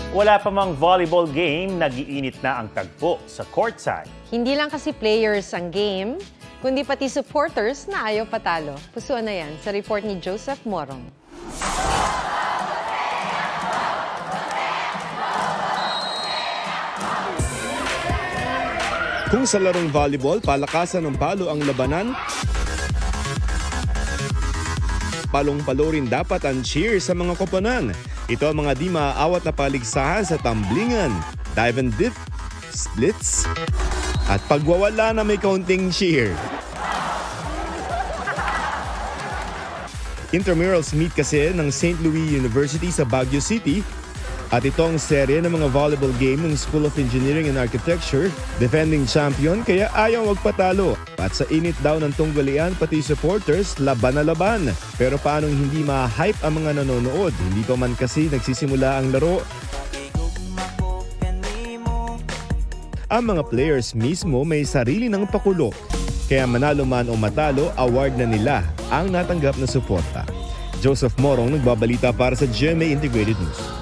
Wala pa mang volleyball game, nag-iinit na ang tagpo sa courtside. Hindi lang kasi players ang game, kundi pati supporters na ayaw patalo. Pusuan na yan sa report ni Joseph Morong. Kung sa larong volleyball, palakasan ng palo ang labanan, palong-palo rin dapat ang cheer sa mga koponan. Ito ang mga di maaawat na paligsahan sa tumblingan, dive and dip, splits, at pagwawala na may kaunting cheer. Intramurals meet kasi ng St. Louis University sa Baguio City at ito ang serye ng mga volleyball game ng School of Engineering and Architecture, defending champion kaya ayaw magpatalo. At sa init daw ng tunggalian pati supporters, laban na laban. Pero paanong hindi ma-hype ang mga nanonood? Hindi pa man kasi nagsisimula ang laro. Ang mga players mismo may sarili ng pakulo. Kaya manalo man o matalo, award na nila ang natanggap na suporta. Joseph Morong nagbabalita para sa GMA Integrated News.